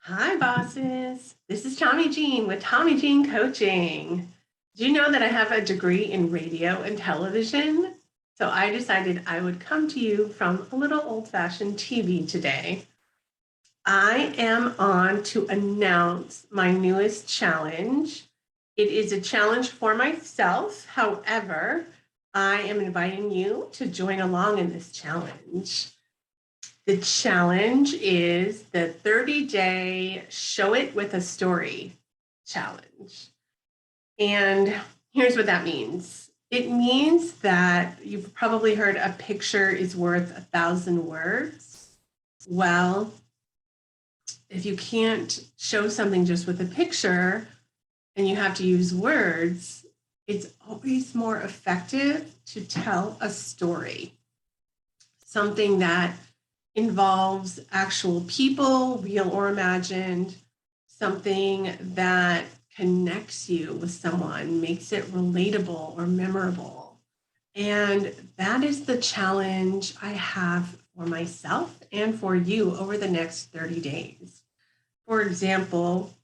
Hi, bosses. This is Tommy Jean with Tommy Jean Coaching. Do you know that I have a degree in radio and television? So I decided I would come to you from a little old fashioned TV today. I am on to announce my newest challenge. It is a challenge for myself. However, I am inviting you to join along in this challenge. The challenge is the 30-day Show It with a Story challenge. And here's what that means. It means that you've probably heard a picture is worth 1,000 words. Well, if you can't show something just with a picture and you have to use words, it's always more effective to tell a story, something that involves actual people, real or imagined, something that connects you with someone, makes it relatable or memorable. And that is the challenge I have for myself and for you over the next 30 days. For example,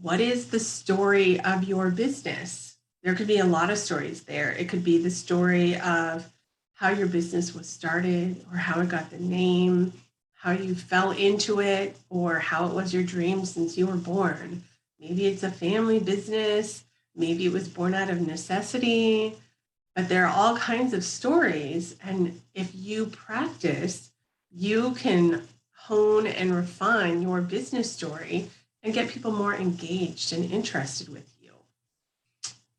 what is the story of your business? There could be a lot of stories there. It could be the story of how your business was started or how it got the name, how you fell into it, or how it was your dream since you were born. Maybe it's a family business. Maybe it was born out of necessity, but there are all kinds of stories. And if you practice, you can hone and refine your business story and get people more engaged and interested with you.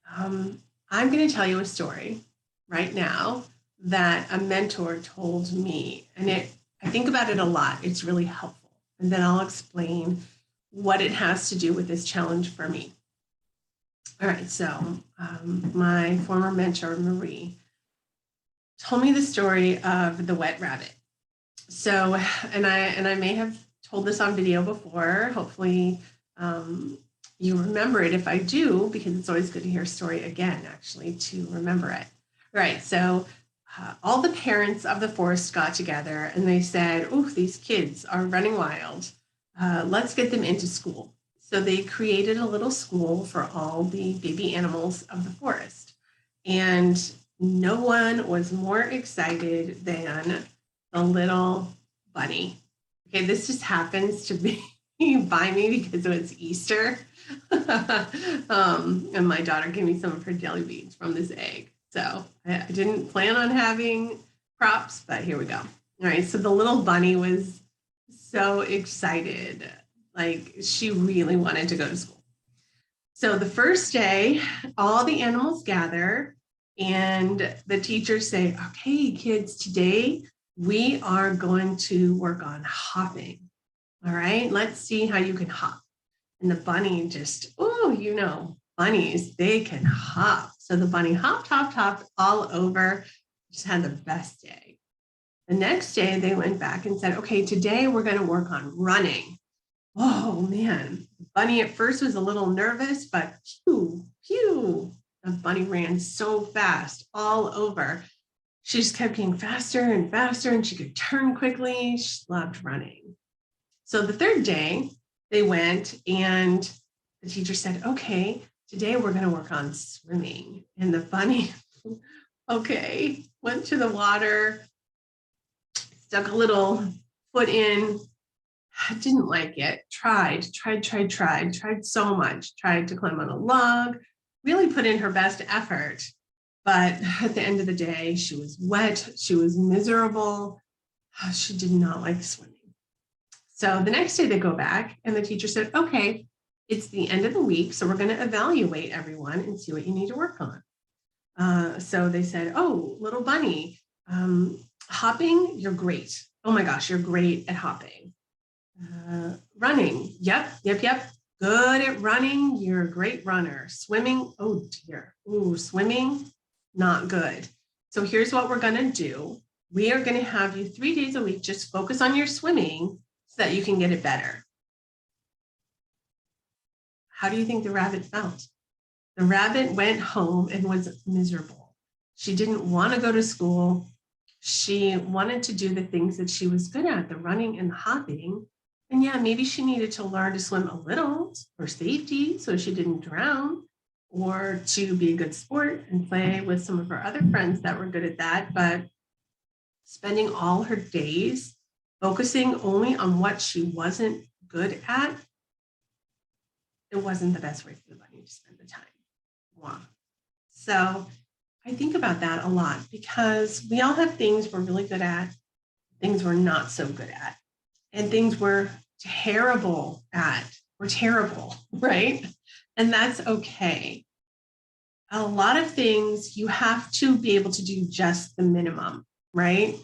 I'm going to tell you a story right now that a mentor told me, and I think about it a lot. It's really helpful. And then I'll explain what it has to do with this challenge for me. All right, so my former mentor, Marie, told me the story of the wet rabbit. So, and I may have told this on video before. Hopefully, you remember it. If I do, because it's always good to hear a story again, actually, to remember it. Right. So, all the parents of the forest got together and they said, "Oh, these kids are running wild. Let's get them into school." So they created a little school for all the baby animals of the forest. And no one was more excited than the little bunny. Okay, this just happens to be by me because it was Easter. And my daughter gave me some of her jelly beans from this egg. So I didn't plan on having props, but here we go. All right, so the little bunny was so excited. Like she really wanted to go to school. So the first day, all the animals gather and the teachers say, "Okay, kids, today we are going to work on hopping. All right, let's see how you can hop." And the bunny just, bunnies, they can hop. So the bunny hopped all over, just had the best day. The next day, they went back and said, "Okay, today we're going to work on running." Oh, man. The bunny at first was a little nervous, but phew, phew. The bunny ran so fast all over. She just kept getting faster and faster, and she could turn quickly. She loved running. So the third day, they went and the teacher said, "Okay, today we're going to work on swimming." And the bunny, okay, went to the water, stuck a little foot in, didn't like it, tried so much, tried to climb on a log, really put in her best effort. But at the end of the day, she was wet, she was miserable, she did not like swimming. So the next day they go back and the teacher said, "Okay, it's the end of the week, so we're going to evaluate everyone and see what you need to work on." So they said, "Oh, little bunny, hopping, you're great. Oh my gosh, you're great at hopping. Running, yep. Good at running, you're a great runner. Swimming, oh dear, swimming, not good. So here's what we're going to do. We are going to have you 3 days a week just focus on your swimming so that you can get it better." How do you think the rabbit felt? The rabbit went home and was miserable. She didn't want to go to school. She wanted to do the things that she was good at, the running and the hopping, And yeah, maybe she needed to learn to swim a little for safety so she didn't drown, or to be a good sport and play with some of her other friends that were good at that. But spending all her days focusing only on what she wasn't good at, it wasn't the best way for the bunny to spend the time. Wow. So I think about that a lot because we all have things we're really good at, things we're not so good at, and things we're terrible at. We're terrible, right? And that's okay. A lot of things you have to be able to do just the minimum, right?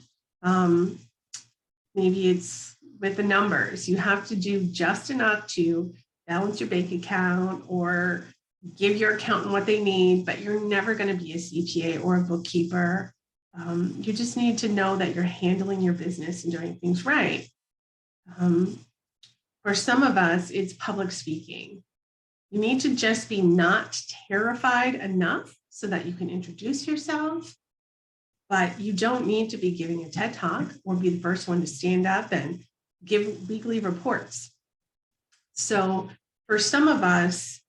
Um, Maybe it's with the numbers. You have to do just enough to balance your bank account or give your accountant what they need, but you're never going to be a CPA or a bookkeeper. You just need to know that you're handling your business and doing things right. For some of us, it's public speaking. You need to just be not terrified enough so that you can introduce yourself, but you don't need to be giving a TED Talk or be the first one to stand up and give weekly reports. So for some of us,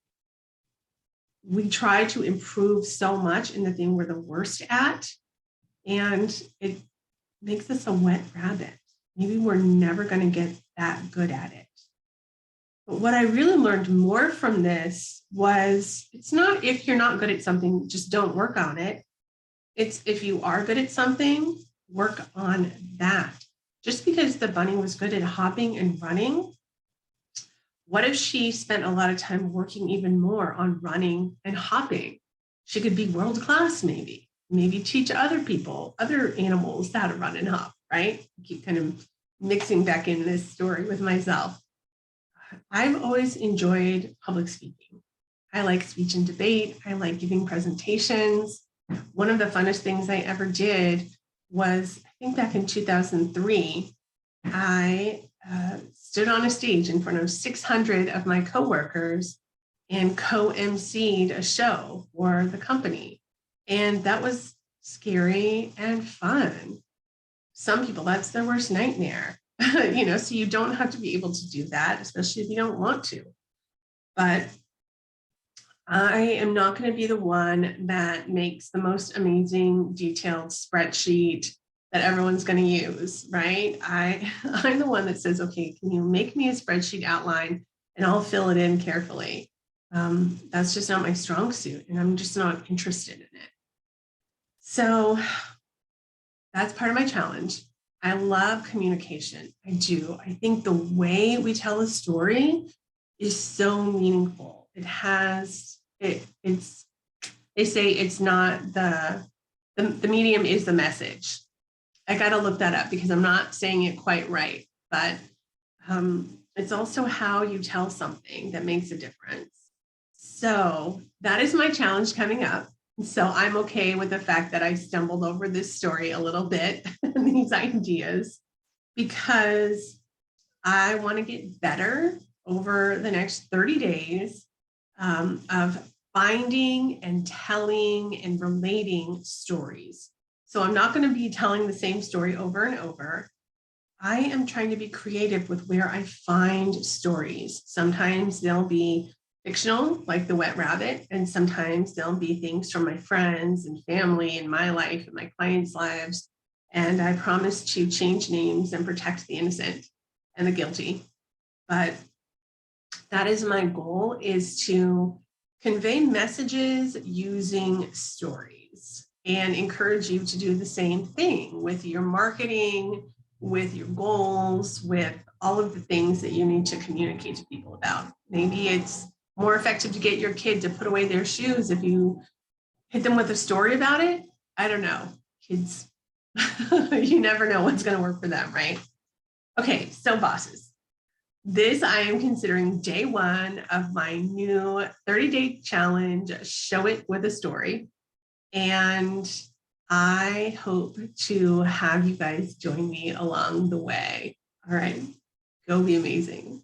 we try to improve so much in the thing we're the worst at, and it makes us a wet rabbit. Maybe we're never going to get that good at it. But what I really learned more from this was it's not if you're not good at something, just don't work on it. It's if you are good at something, work on that. Just because the bunny was good at hopping and running, what if she spent a lot of time working even more on running and hopping? She could be world class, maybe teach other people, other animals how to run and hop, right? I keep kind of mixing back in this story with myself. I've always enjoyed public speaking. I like speech and debate. I like giving presentations. One of the funnest things I ever did was, I think back in 2003, I stood on a stage in front of 600 of my coworkers and co-emceed a show for the company. And that was scary and fun. Some people, that's their worst nightmare. So you don't have to be able to do that, especially if you don't want to. But I am not going to be the one that makes the most amazing detailed spreadsheet that everyone's going to use, right? I'm the one that says, okay, can you make me a spreadsheet outline and I'll fill it in carefully. That's just not my strong suit, and I'm just not interested in it. So that's part of my challenge. I love communication. I do. I think the way we tell a story is so meaningful. It's they say it's not the medium is the message. I got to look that up because I'm not saying it quite right, but it's also how you tell something that makes a difference. So that is my challenge coming up. So I'm okay with the fact that I stumbled over this story a little bit, these ideas, because I want to get better over the next 30 days of finding and telling and relating stories. So I'm not going to be telling the same story over and over. I am trying to be creative with where I find stories. Sometimes they'll be fictional, like the wet rabbit, and sometimes there'll be things from my friends and family and my life and my clients' lives. And I promise to change names and protect the innocent and the guilty. But that is my goal, is to convey messages using stories and encourage you to do the same thing with your marketing, with your goals, with all of the things that you need to communicate to people about. Maybe it's more effective to get your kid to put away their shoes if you hit them with a story about it. I don't know. Kids, you never know what's going to work for them, right? Okay, so bosses. This I am considering day one of my new 30-day challenge, Show It with a Story. And I hope to have you guys join me along the way. All right, go be amazing.